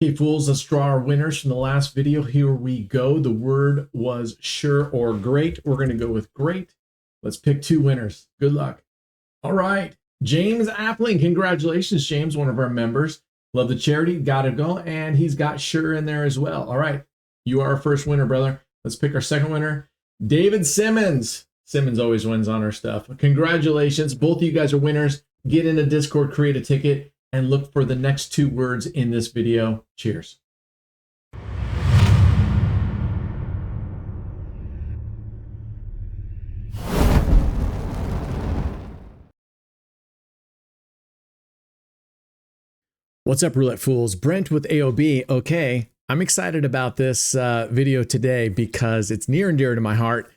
Hey fools, let's draw our winners from the last video. Here we go. The word was sure or great. We're going to go with great. Let's pick two winners. Good luck. All right. James Appling. Congratulations, James, one of our members. Love the charity. Got to go. And he's got sure in there as well. All right. You are our first winner, brother. Let's pick our second winner. David Simmons. Simmons always wins on our stuff. Congratulations. Both of you guys are winners. Get in the Discord, create a ticket, and look for the next two words in this video. Cheers. What's up, Roulette Fools? Brent with AOB. Okay, I'm excited about this video today because it's near and dear to my heart.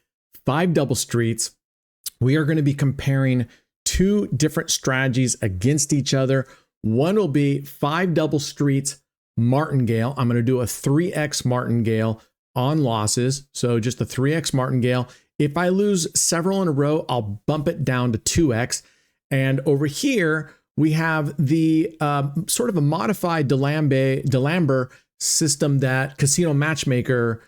5 double streets. We are going to be comparing two different strategies against each other. One will be 5 double streets martingale. I'm going to do a 3x martingale on losses. So just a 3x martingale. If I lose several in a row, I'll bump it down to 2x. And over here, we have the sort of a modified DeLamber system that Casino Matchmaker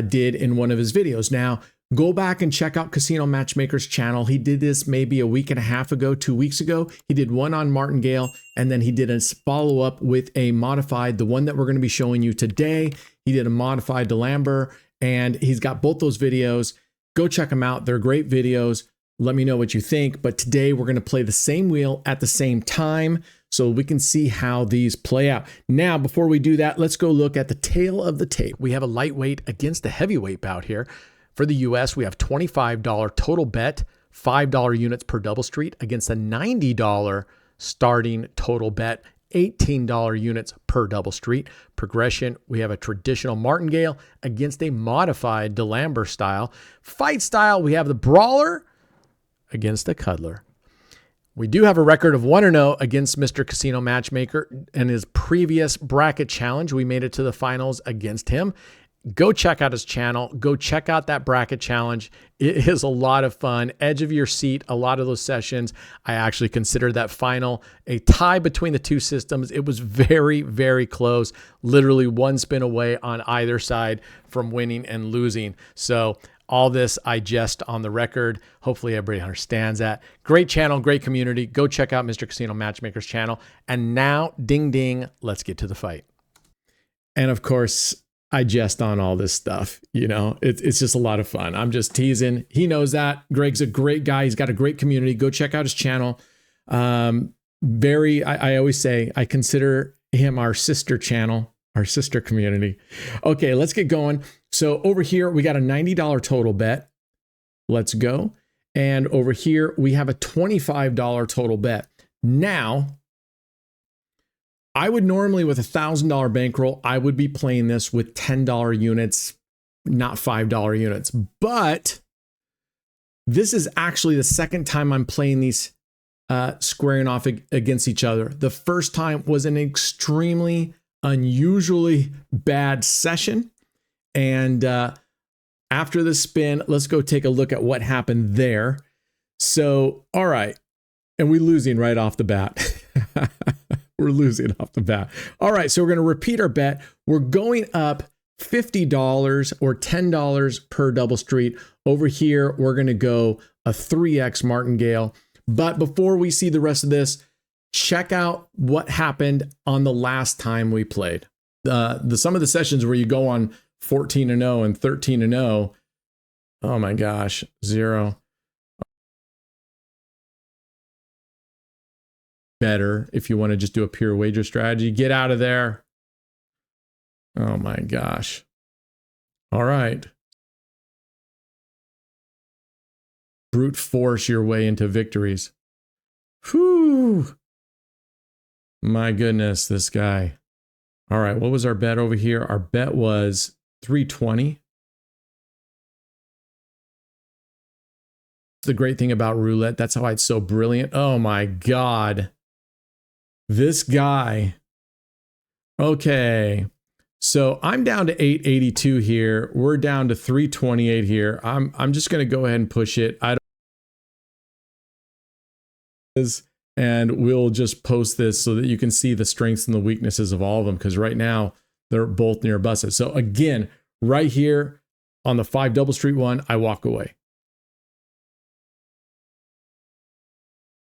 did in one of his videos. Now, go back and check out Casino Matchmaker's channel. He did this maybe a week and a half ago, 2 weeks ago. He did one on martingale, and then he did a follow-up with a modified, the one that we're going to be showing you today. He did a modified DeLamber, and he's got both those videos. Go check them out. They're great videos. Let me know what you think. But today we're going to play the same wheel at the same time so we can see how these play out. Now, before we do that, let's go look at the tail of the tape. We have a lightweight against a heavyweight bout here. For the US, we have $25 total bet, $5 units per double street against a $90 starting total bet, $18 units per double street. Progression, we have a traditional martingale against a modified DeLamber style. Fight style, we have the brawler against a cuddler. We do have a record of 1-0 against Mr. Casino Matchmaker in his previous bracket challenge. We made it to the finals against him. Go check out his channel. Go check out that bracket challenge. It is a lot of fun. Edge of your seat, a lot of those sessions. I actually consider that final a tie between the two systems. It was very, very close. Literally one spin away on either side from winning and losing. So all this I jest on the record. Hopefully everybody understands that. Great channel, great community. Go check out Mr. Casino Matchmaker's channel. And now, ding, ding, let's get to the fight. And of course, I jest on all this stuff. You know, it's just a lot of fun. I'm just teasing. He knows that. Greg's a great guy. He's got a great community. Go check out his channel. I always say I consider him our sister channel, our sister community. Okay, let's get going. So over here, we got a $90 total bet. Let's go. And over here, we have a $25 total bet. Now, I would normally, with a $1,000 bankroll, I would be playing this with $10 units, not $5 units. But this is actually the second time I'm playing these squaring off against each other. The first time was an extremely unusually bad session. And after the spin, let's go take a look at what happened there. So, all right. And we're losing right off the bat. We're losing off the bat. All right, so we're going to repeat our bet. We're going up $50 or $10 per double street. Over here, we're going to go a 3x martingale. But before we see the rest of this, check out what happened on the last time we played. Some of the sessions where you go on 14-0 and 13-0. Oh my gosh, 0. Better if you want to just do a pure wager strategy. Get out of there. Oh my gosh. All right. Brute force your way into victories. Whew. My goodness, this guy. All right, what was our bet over here? Our bet was 320. The great thing about roulette, that's why it's so brilliant. Oh my God. This guy. Okay. So I'm down to 882 here. We're down to 328 here. I'm just going to go ahead and push it. And we'll just post this so that you can see the strengths and the weaknesses of all of them. Because right now, They're both near busted. So again, right here on the 5 double street one, I walk away.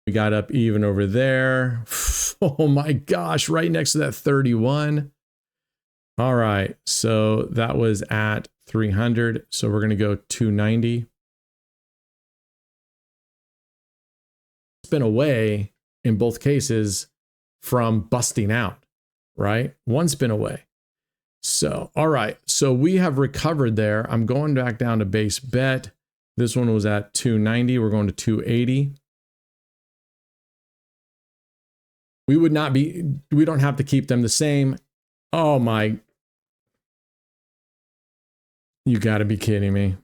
We got up even over there. Oh my gosh, right next to that 31. All right, so that was at 300. So we're going to go 290. Been away in both cases from busting out, right? One spin away. So, all right. So we have recovered there. I'm going back down to base bet. This one was at 290. We're going to 280. We don't have to keep them the same. Oh my. You got to be kidding me.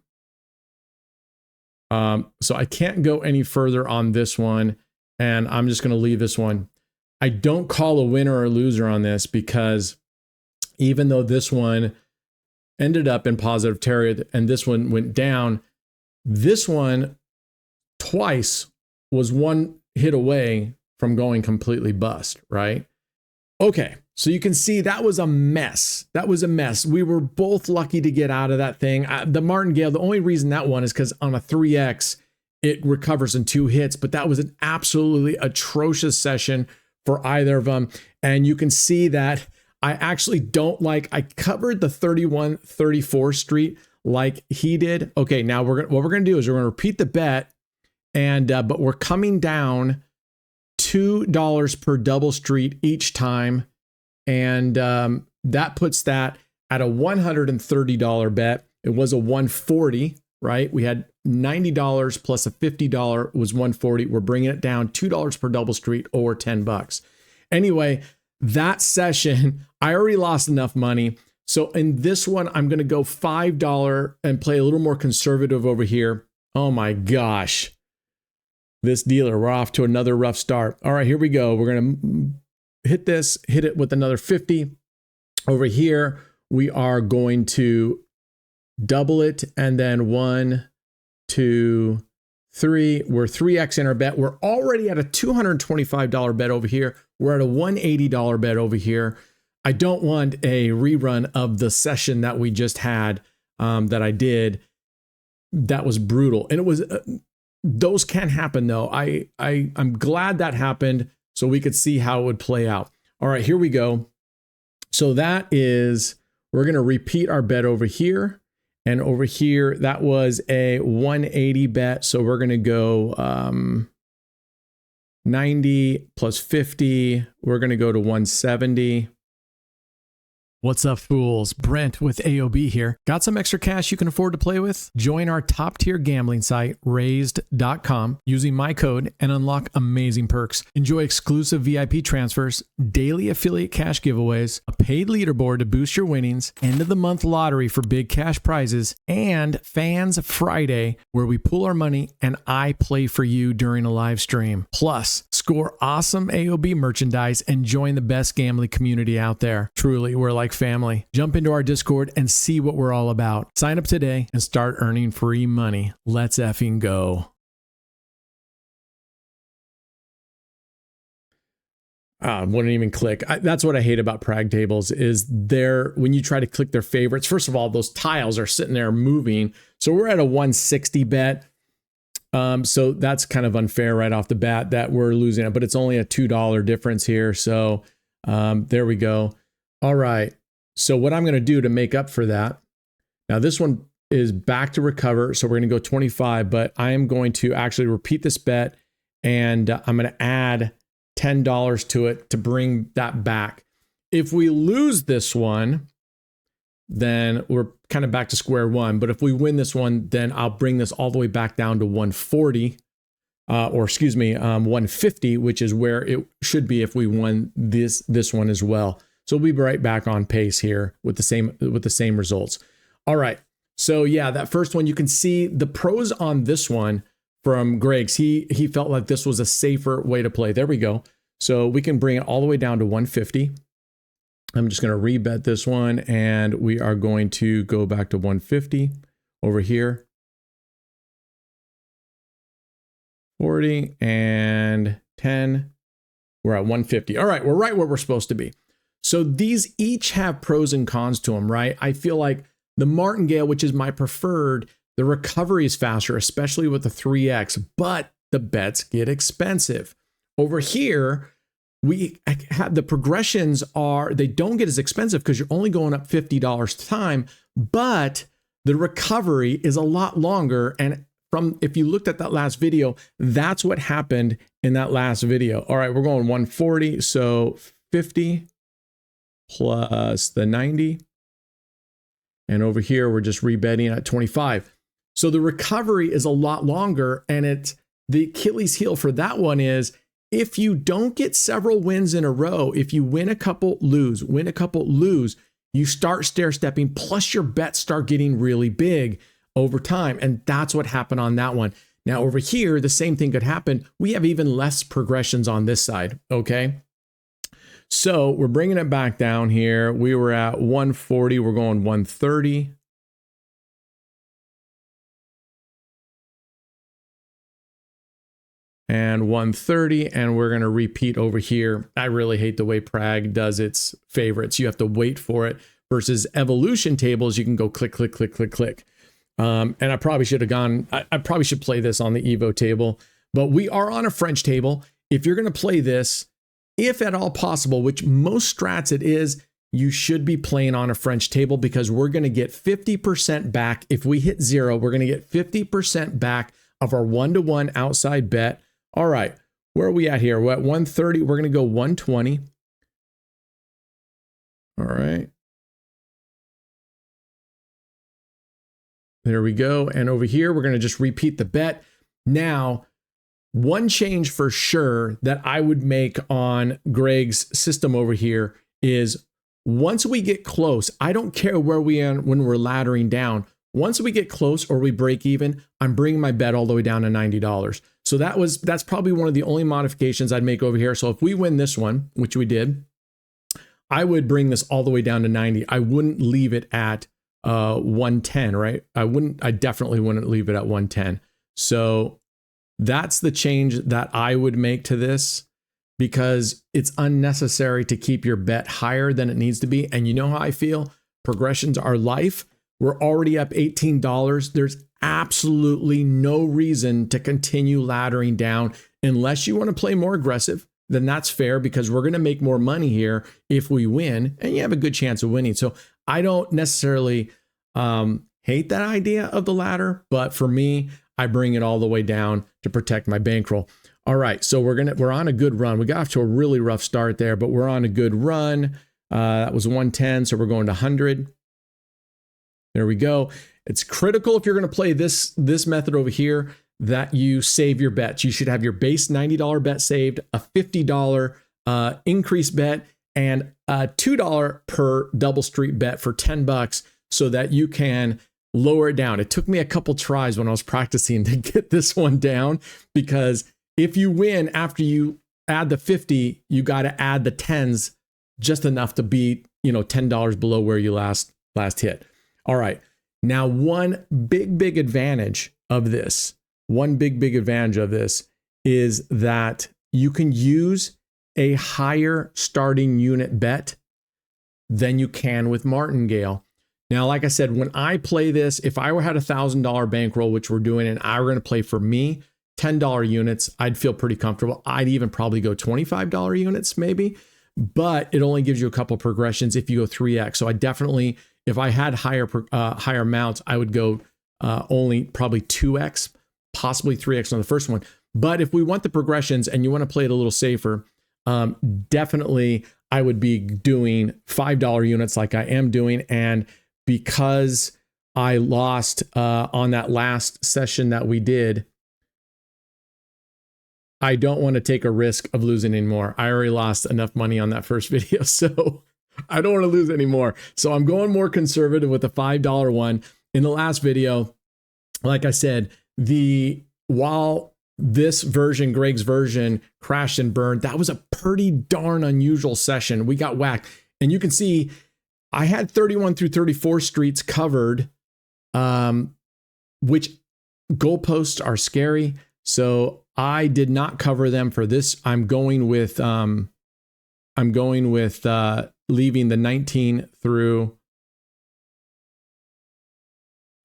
So I can't go any further on this one, and I'm just going to leave this one. I don't call a winner or loser on this because even though this one ended up in positive territory and this one went down, this one twice was one hit away from going completely bust, right? Okay, so you can see that was a mess. That was a mess. We were both lucky to get out of that thing. The martingale, the only reason that one is because on a 3X, it recovers in 2 hits, but that was an absolutely atrocious session for either of them. And you can see that I actually don't like, I covered the 31, 34 street like he did. Okay, now what we're going to do is we're going to repeat the bet, and but we're coming down $2 per double street each time. And that puts that at a $130 bet. It was a 140, right? We had $90 plus a $50 was 140. We're bringing it down $2 per double street or $10. Anyway, that session, I already lost enough money. So in this one, I'm going to go $5 and play a little more conservative over here. Oh my gosh. This dealer, we're off to another rough start. All right, here we go. We're going to hit this, hit it with another 50. Over here, we are going to double it, and then 1, 2, 3. We're 3X in our bet. We're already at a $225 bet over here. We're at a $180 bet over here. I don't want a rerun of the session that we just had that I did. That was brutal. And it was... those can happen though. I'm glad that happened so we could see how it would play out. All right, here we go. So that is, we're going to repeat our bet over here. And over here, that was a 180 bet. So we're going to go 90 plus 50. We're going to go to 170. What's up, fools? Brent with AOB here. Got some extra cash you can afford to play with? Join our top tier gambling site, raised.com, using my code and unlock amazing perks. Enjoy exclusive VIP transfers, daily affiliate cash giveaways, a paid leaderboard to boost your winnings, end of the month lottery for big cash prizes, and Fans Friday, where we pool our money and I play for you during a live stream. Plus, score awesome AOB merchandise and join the best gambling community out there. Truly, we're like family. Jump into our Discord and see what we're all about. Sign up today and start earning free money. Let's effing go. Wouldn't even click. That's what I hate about Prag tables is when you try to click their favorites, first of all, those tiles are sitting there moving. So we're at a 160 bet. So that's kind of unfair right off the bat that we're losing it, but it's only a $2 difference here. So there we go. All right. So what I'm going to do to make up for that, now this one is back to recover. So we're going to go 25, but I am going to actually repeat this bet, and I'm going to add $10 to it to bring that back. If we lose this one, then we're kind of back to square one. But if we win this one, then I'll bring this all the way back down to 140, 150, which is where it should be if we won this one as well. So we'll be right back on pace here with the same results. All right. So yeah, that first one, you can see the pros on this one from Greg's. He felt like this was a safer way to play. There we go. So we can bring it all the way down to 150. I'm just going to rebet this one, and we are going to go back to 150 over here. 40 and 10. We're at 150. All right, we're right where we're supposed to be. So these each have pros and cons to them, right? I feel like the martingale, which is my preferred, the recovery is faster, especially with the 3X, but the bets get expensive. Over here, we have the progressions they don't get as expensive because you're only going up $50 time, but the recovery is a lot longer. And if you looked at that last video, that's what happened in that last video. All right, we're going 140, so 50 plus the 90. And over here, we're just rebetting at 25. So the recovery is a lot longer, and the Achilles heel for that one is if you don't get several wins in a row, if you win a couple, lose, win a couple, lose, you start stair-stepping, plus your bets start getting really big over time. And that's what happened on that one. Now over here, the same thing could happen. We have even less progressions on this side, okay? So we're bringing it back down here. We were at 140, we're going 130. And 130, and we're going to repeat over here. I really hate the way Prag does its favorites. You have to wait for it versus evolution tables. You can go click, click, click, click, click. And I probably should have gone, I probably should play this on the Evo table, but we are on a French table. If you're going to play this, if at all possible, which most strats it is, you should be playing on a French table because we're going to get 50% back. If we hit zero, we're going to get 50% back of our 1-to-1 outside bet. All right, where are we at here? We're at 130. We're going to go 120. All right. There we go. And over here, we're going to just repeat the bet. Now, one change for sure that I would make on Greg's system over here is once we get close, I don't care where we are when we're laddering down. Once we get close or we break even, I'm bringing my bet all the way down to $90. So that's probably one of the only modifications I'd make over here. So if we win this one, which we did, I would bring this all the way down to 90. I wouldn't leave it at 110, right? I definitely wouldn't leave it at 110. So that's the change that I would make to this because it's unnecessary to keep your bet higher than it needs to be. And you know how I feel? Progressions are life. We're already up $18. There's absolutely no reason to continue laddering down unless you want to play more aggressive. Then that's fair because we're going to make more money here if we win and you have a good chance of winning. So I don't necessarily hate that idea of the ladder, but for me, I bring it all the way down to protect my bankroll. All right, so we're on a good run. We got off to a really rough start there, but we're on a good run. That was 110, so we're going to 100. There we go. It's critical if you're going to play this method over here that you save your bets. You should have your base $90 bet saved, a $50 increase bet, and a $2 per double street bet for $10 so that you can lower it down. It took me a couple tries when I was practicing to get this one down because if you win after you add the 50, you got to add the tens just enough to be, $10 below where you last hit. All right. Now, one big advantage of this is that you can use a higher starting unit bet than you can with martingale. Now, like I said, when I play this, if I had $1,000 bankroll, which we're doing, and I were going to play for me, $10 units, I'd feel pretty comfortable. I'd even probably go $25 units maybe, but it only gives you a couple progressions if you go 3X. So I definitely, if I had higher amounts, I would go only probably 2X, possibly 3X on the first one. But if we want the progressions and you want to play it a little safer, definitely I would be doing $5 units like I am doing. And because I lost on that last session that we did, I don't want to take a risk of losing anymore. I already lost enough money on that first video, so I don't want to lose anymore. So I'm going more conservative with the $5 one. In the last video, like I said, while this version, Greg's version, crashed and burned, that was a pretty darn unusual session. We got whacked. And you can see I had 31 through 34 streets covered, which goalposts are scary. So I did not cover them for this. I'm going with I'm going with leaving the 19 through.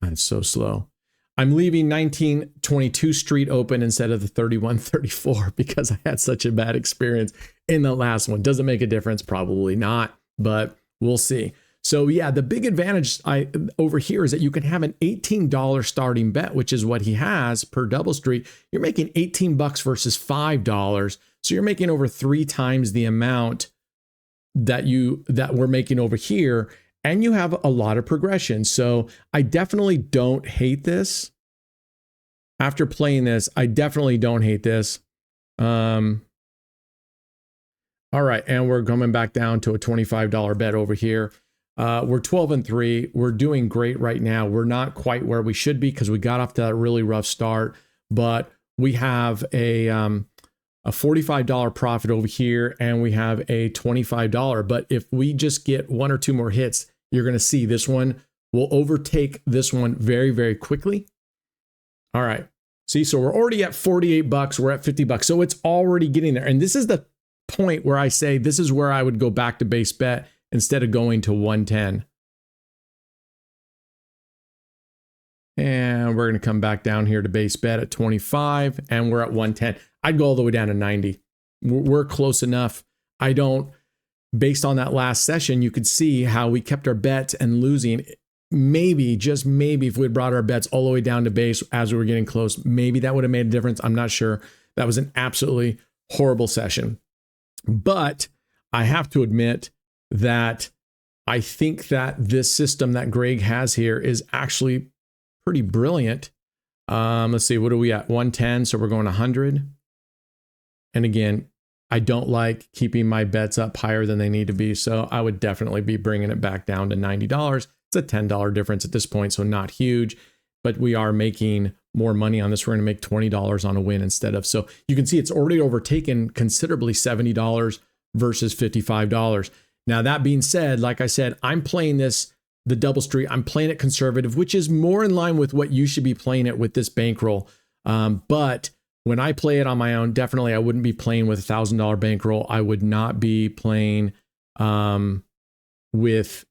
I'm so slow. I'm leaving 1922 Street open instead of the 3134 because I had such a bad experience in the last one. Does it make a difference? Probably not, but we'll see. So yeah, the big advantage over here is that you can have an $18 starting bet, which is what he has per double street. You're making $18 versus $5. So you're making over 3 times the amount that we're making over here. And you have a lot of progression. So I definitely don't hate this. After playing this, I definitely don't hate this. All right, and we're coming back down to a $25 bet over here. We're 12-3. We're doing great right now. We're not quite where we should be because we got off to that really rough start, but we have a $45 profit over here, and we have a $25. But if we just get 1 or 2 more hits, you're going to see this one will overtake this one very, very quickly. All right. See, so we're already at $48. We're at $50. So it's already getting there. And this is the point where I say this is where I would go back to base bet instead of going to 110. And we're going to come back down here to base bet at 25, and we're at 110. I'd go all the way down to 90. We're close enough. Based on that last session, you could see how we kept our bets and losing. Maybe, just maybe, if we had brought our bets all the way down to base as we were getting close, maybe that would have made a difference. I'm not sure. That was an absolutely horrible session. But I have to admit that I think that this system that Greg has here is actually pretty brilliant. Let's see, what are we at? 110, so we're going 100. And again, I don't like keeping my bets up higher than they need to be, so I would definitely be bringing it back down to $90. It's a $10 difference at this point, so not huge, but we are making more money on this. We're going to make $20 on a win instead of, so you can see it's already overtaken considerably $70 versus $55. Now, that being said, like I said, I'm playing the double street. I'm playing it conservative, which is more in line with what you should be playing it with this bankroll. But when I play it on my own, definitely I wouldn't be playing with $1,000 bankroll. I would not be playing with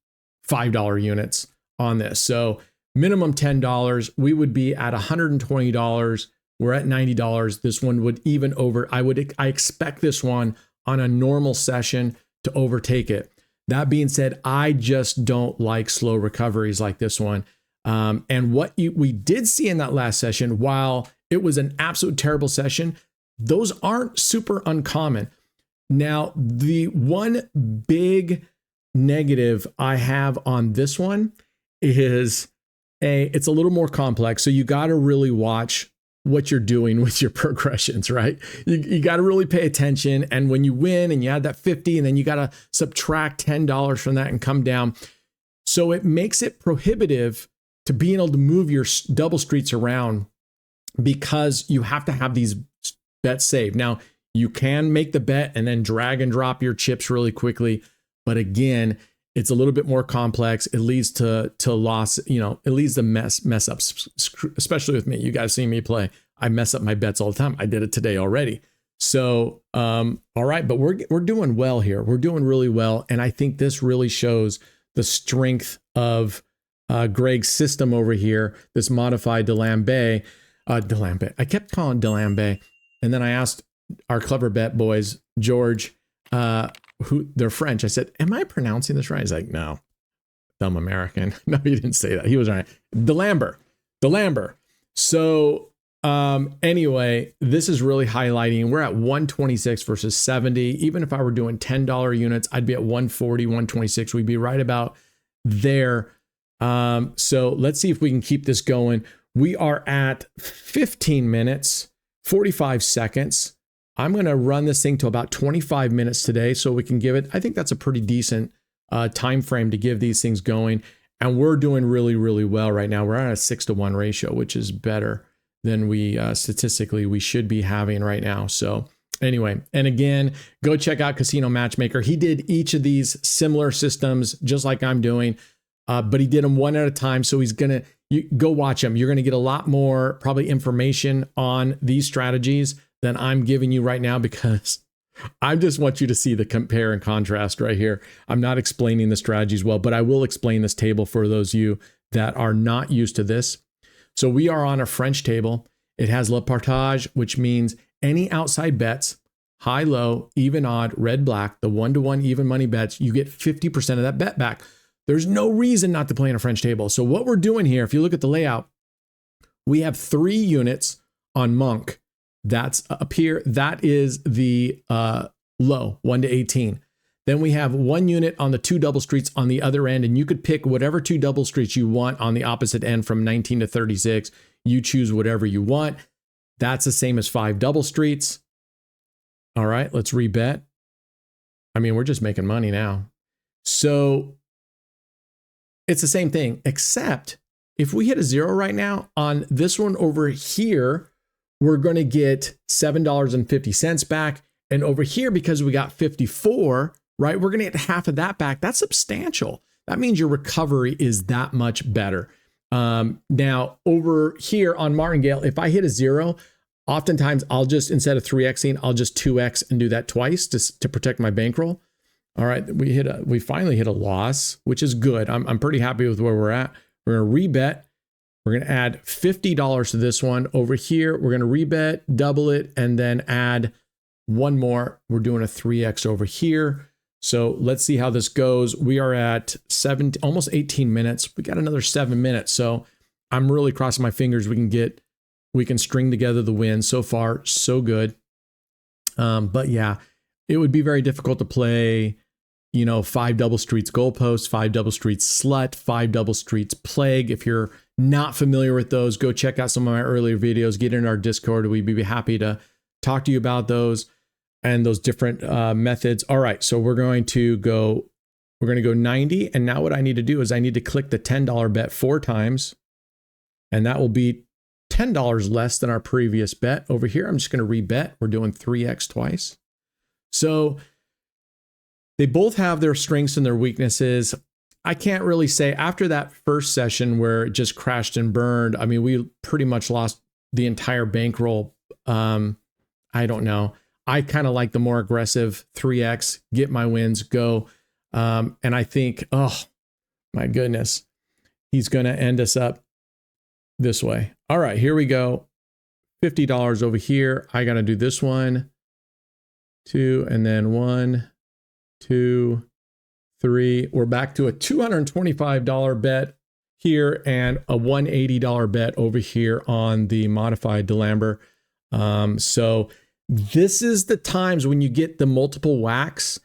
$5 units on this. So minimum $10. We would be at $120. We're at $90. This one would even over. I expect this one on a normal session to overtake it. That being said, I just don't like slow recoveries like this one. And what we did see in that last session, while it was an absolute terrible session, those aren't super uncommon. Now, the one big negative I have on this one is it's a little more complex. So you got to really watch what you're doing with your progressions, right? You got to really pay attention. And when you win and you add that 50, and then you got to subtract $10 from that and come down. So it makes it prohibitive to being able to move your double streets around because you have to have these bets saved. Now, you can make the bet and then drag and drop your chips really quickly. But again, it's a little bit more complex. It leads to loss, it leads to mess ups, especially with me. You guys see me play. I mess up my bets all the time. I did it today already. So, all right, but we're doing well here. We're doing really well. And I think this really shows the strength of Greg's system over here, this modified Delambe. I kept calling Delambe. And then I asked our clever bet boys, George, who they're French. I said, am I pronouncing this right? He's like, no, dumb American. No, he didn't say that. He was right. Delambe. So anyway, this is really highlighting. We're at 126 versus 70. Even if I were doing $10 units, I'd be at 140, 126. We'd be right about there. So let's see if we can keep this going. We are at 15 minutes, 45 seconds. I'm going to run this thing to about 25 minutes today so we can give it, I think that's a pretty decent time frame to give these things going. And we're doing really, really well right now. We're at a 6-to-1 ratio, which is better than we statistically we should be having right now. So anyway, and again, go check out Casino Matchmaker. He did each of these similar systems just like I'm doing, but he did them one at a time. So he's going to go watch them. You're going to get a lot more probably information on these strategies than I'm giving you right now because I just want you to see the compare and contrast right here. I'm not explaining the strategies well, but I will explain this table for those of you that are not used to this. So we are on a French table. It has le partage, which means any outside bets, high, low, even, odd, red, black, the 1-to-1 even money bets, you get 50% of that bet back. There's no reason not to play on a French table. So what we're doing here, if you look at the layout, we have 3 units on Monk. That's up here. That is the low, 1 to 18. Then we have 1 unit on the 2 double streets on the other end, and you could pick whatever 2 double streets you want on the opposite end from 19 to 36. You choose whatever you want. That's the same as 5 double streets. All right, let's rebet. I mean, we're just making money now. So it's the same thing, except if we hit a 0 right now on this one over here, we're going to get $7.50 back. And over here, because we got 54, right, we're going to get half of that back. That's substantial. That means your recovery is that much better. Now, over here on Martingale, if I hit a 0, oftentimes I'll just, instead of 3xing, I'll just 2x and do that twice to protect my bankroll. All right, we finally hit a loss, which is good. I'm pretty happy with where we're at. We're going to rebet. We're going to add $50 to this one. Over here, we're going to rebet, double it, and then add one more. We're doing a 3x over here. So let's see how this goes. We are at almost 18 minutes. We got another 7 minutes. So I'm really crossing my fingers we can string together the win. So far, so good. But yeah, it would be very difficult to play, 5 double streets goalpost, 5 double streets slut, 5 double streets plague. If you're not familiar with those, go check out some of my earlier videos, get in our Discord. We'd be happy to talk to you about those and those different methods. All right, so we're going to go 90. And now what I need to do is I need to click the $10 bet 4 times. And that will be $10 less than our previous bet. Over here, I'm just going to rebet. We're doing 3x twice. So they both have their strengths and their weaknesses. I can't really say after that first session where it just crashed and burned. I mean, we pretty much lost the entire bankroll. I don't know. I kind of like the more aggressive 3x, get my wins, go. And I think, oh my goodness, he's going to end us up this way. All right, here we go. $50 over here. I got to do this one, 2, and then 1, 2, 3. We're back to a $225 bet here and a $180 bet over here on the modified DeLamber. So this is the times when you get the multiple whacks.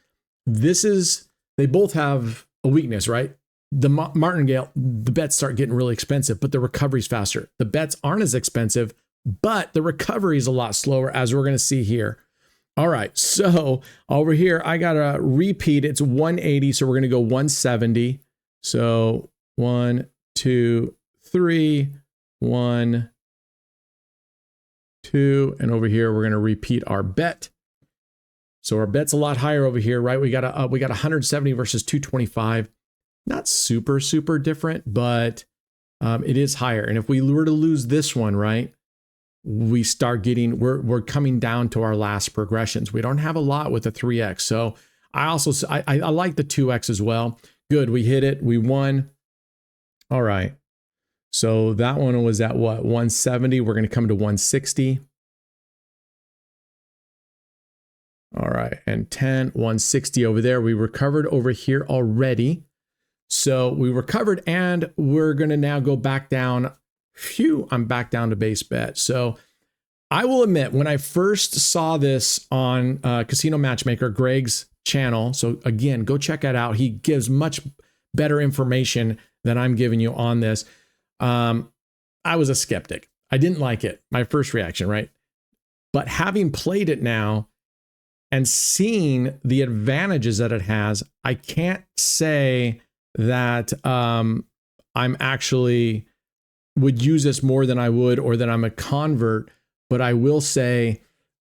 They both have a weakness, right? The Martingale, the bets start getting really expensive, but the recovery's faster. The bets aren't as expensive, but the recovery is a lot slower, as we're going to see here. All right, so over here, I got to repeat. It's 180, so we're going to go 170. So 1, 2, 3, 1, 2, and over here, we're going to repeat our bet. So our bet's a lot higher over here, right? We got 170 versus 225. Not super, super different, but it is higher. And if we were to lose this one, right, we start getting, we're coming down to our last progressions. We don't have a lot with the 3x. So I like the 2x as well. Good, we hit it, we won. All right. So that one was at what, 170? We're going to come to 160. All right, and 10, 160 over there. We recovered over here already. So we recovered and we're going to now go back down. Phew, I'm back down to base bet. So I will admit, when I first saw this on Casino Matchmaker, Greg's channel, so again, go check that out. He gives much better information than I'm giving you on this. I was a skeptic. I didn't like it. My first reaction, right? But having played it now and seeing the advantages that it has, I can't say that I'm actually would use this more than I would, or that I'm a convert, but I will say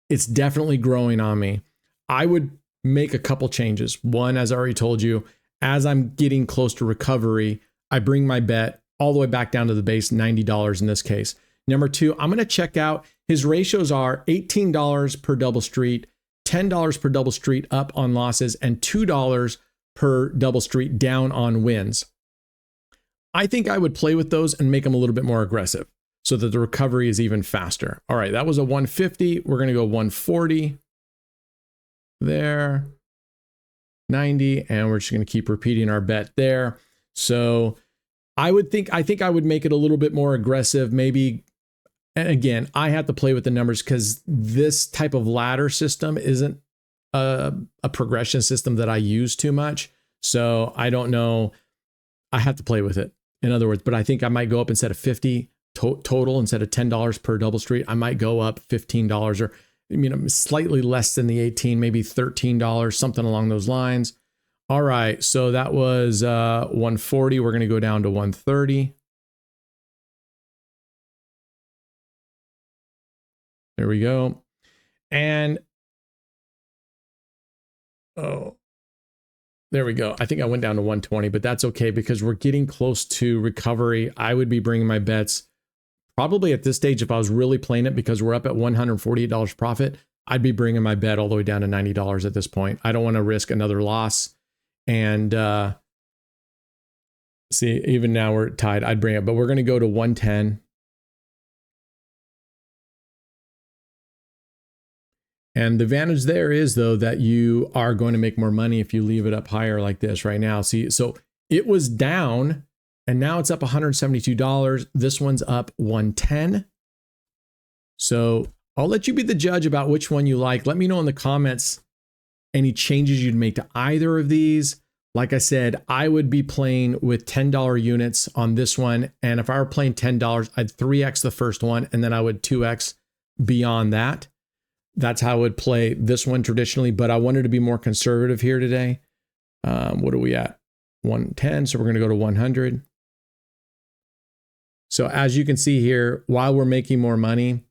it's definitely growing on me. I would make a couple changes. One, as I already told you, as I'm getting close to recovery, I bring my bet all the way back down to the base, $90 in this case. Number 2, I'm going to check out, his ratios are $18 per double street, $10 per double street up on losses and $2 per double street down on wins. I think I would play with those and make them a little bit more aggressive so that the recovery is even faster. All right, that was a 150. We're going to go 140 there, 90, and we're just going to keep repeating our bet there. So I think I would make it a little bit more aggressive, maybe. And again, I have to play with the numbers because this type of ladder system isn't a progression system that I use too much. So I don't know. I have to play with it, in other words, but I think I might go up instead of 50 total, instead of $10 per double street. I might go up $15 or, slightly less than the 18, maybe $13, something along those lines. All right. So that was 140. We're going to go down to 130. There we go. And there we go. I think I went down to 120, but that's okay because we're getting close to recovery. I would be bringing my bets probably at this stage. If I was really playing it because we're up at $148 profit, I'd be bringing my bet all the way down to $90 at this point. I don't want to risk another loss. And see, even now we're tied. I'd bring it, but we're going to go to 110. And the advantage there is, though, that you are going to make more money if you leave it up higher like this right now. See, so it was down and now it's up $172. This one's up 110. So I'll let you be the judge about which one you like. Let me know in the comments any changes you'd make to either of these. Like I said, I would be playing with $10 units on this one. And if I were playing $10, I'd 3x the first one and then I would 2x beyond that. That's how I would play this one traditionally, but I wanted to be more conservative here today. What are we at? 110, so we're going to go to 100. So as you can see here, while we're making more money,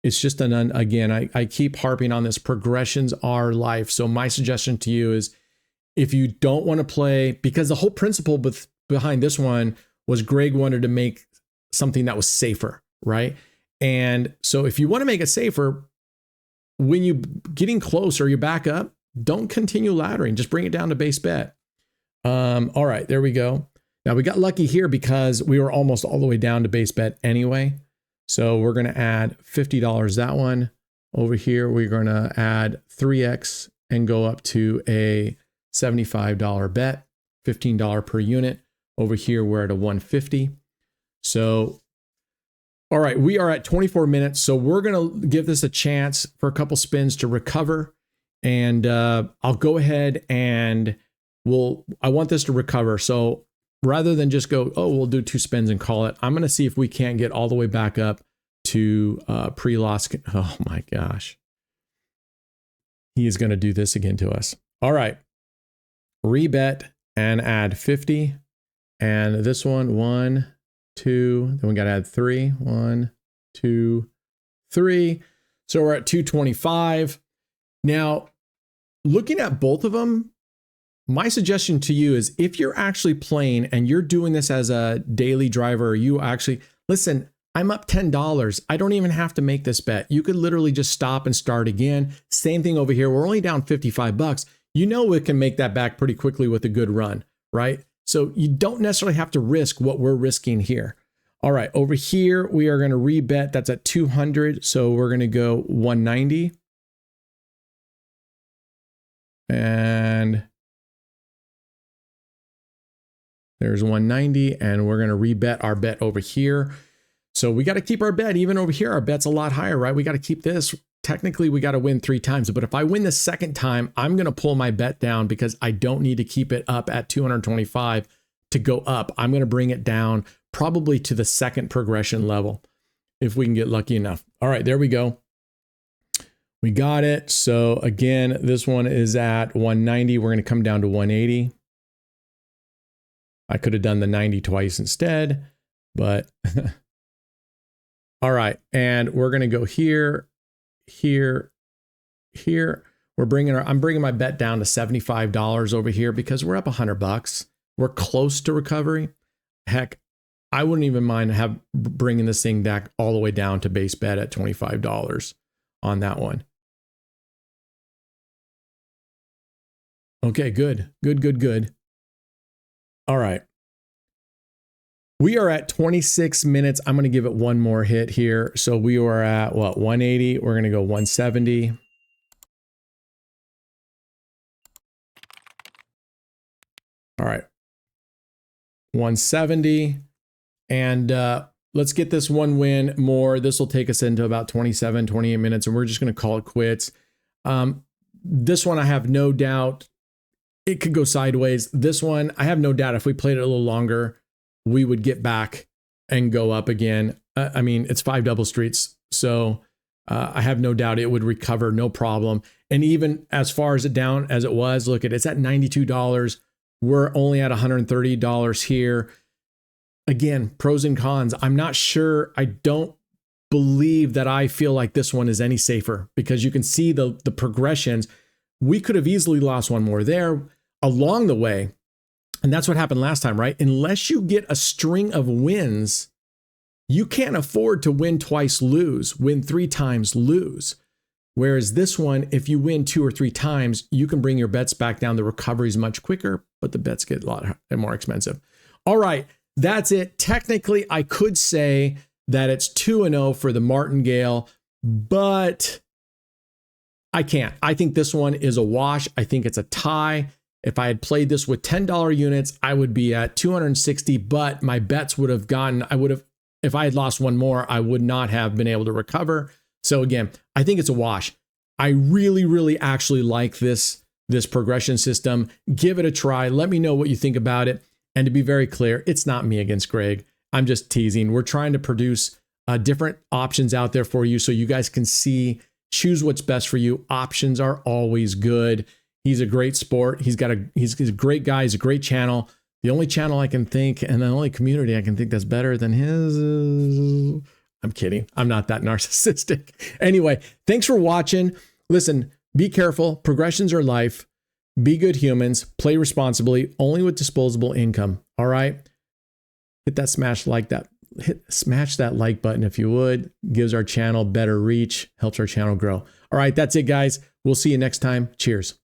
it's just again, I keep harping on this. Progressions are life. So my suggestion to you is if you don't want to play, because the whole principle behind this one was Greg wanted to make something that was safer, right? And so if you want to make it safer, when you getting close or you back up, don't continue laddering. Just bring it down to base bet. All right, there we go. Now we got lucky here because we were almost all the way down to base bet anyway. So we're going to add $50 that one. Over here, we're going to add 3x and go up to a $75 bet, $15 per unit. Over here, we're at a 150. So all right, we are at 24 minutes, so we're going to give this a chance for a couple spins to recover, and I'll go ahead and I want this to recover, so rather than just go, oh, we'll do 2 spins and call it, I'm going to see if we can't get all the way back up to pre-loss. Oh my gosh. He is going to do this again to us. All right, rebet and add 50, and this one, 1, 2, then we got to add 3, 1, 2, 3. So we're at 225. Now, looking at both of them, my suggestion to you is if you're actually playing and you're doing this as a daily driver, or you actually, listen, I'm up $10. I don't even have to make this bet. You could literally just stop and start again. Same thing over here. We're only down $55. You know, we can make that back pretty quickly with a good run, right? So you don't necessarily have to risk what we're risking here. All right, over here, we are going to rebet. That's at 200. So we're going to go 190. And there's 190. And we're going to rebet our bet over here. So we got to keep our bet. Even over here, our bet's a lot higher, right? We got to keep this. Technically, we got to win 3 times. But if I win the second time, I'm going to pull my bet down because I don't need to keep it up at 225 to go up. I'm going to bring it down probably to the second progression level if we can get lucky enough. All right, there we go. We got it. So again, this one is at 190. We're going to come down to 180. I could have done the 90 twice instead, but all right. And we're going to go here, here. I'm bringing my bet down to $75 over here because we're up $100. We're close to recovery. Heck, I wouldn't even mind bringing this thing back all the way down to base bet at $25 on that one. Okay, good, good, good, good. All right. We are at 26 minutes. I'm going to give it one more hit here. So we are at what, 180. We're going to go 170. All right. 170. And let's get this one win more. This will take us into about 27, 28 minutes, and we're just going to call it quits. This one, I have no doubt it could go sideways. This one, I have no doubt if we played it a little longer, we would get back and go up again. I mean, it's 5 double streets. So I have no doubt it would recover, no problem. And even as far as it down as it was, look at it's at $92. We're only at $130 here. Again, pros and cons. I'm not sure. I don't believe that I feel like this one is any safer because you can see the progressions. We could have easily lost one more there along the way. And that's what happened last time, right? Unless you get a string of wins, you can't afford to win twice, lose, win 3 times, lose. Whereas this one, if you win 2 or 3 times, you can bring your bets back down. The recovery is much quicker, but the bets get a lot more expensive. All right, that's it. Technically, I could say that it's 2-0 for the martingale, but I can't. I think this one is a wash. I think it's a tie. If I had played this with $10 units, I would be at 260, but my bets would have gotten, if I had lost one more, I would not have been able to recover. So again, I think it's a wash. I really, really actually like this progression system. Give it a try. Let me know what you think about it. And to be very clear, it's not me against Greg. I'm just teasing. We're trying to produce different options out there for you so you guys can see, choose what's best for you. Options are always good. He's a great sport. He's a great guy. He's a great channel. The only channel I can think and the only community I can think that's better than his is... I'm kidding. I'm not that narcissistic. Anyway, thanks for watching. Listen, be careful. Progressions are life. Be good humans. Play responsibly, only with disposable income. All right? Hit that smash that like button if you would. Gives our channel better reach, helps our channel grow. All right, that's it, guys. We'll see you next time. Cheers.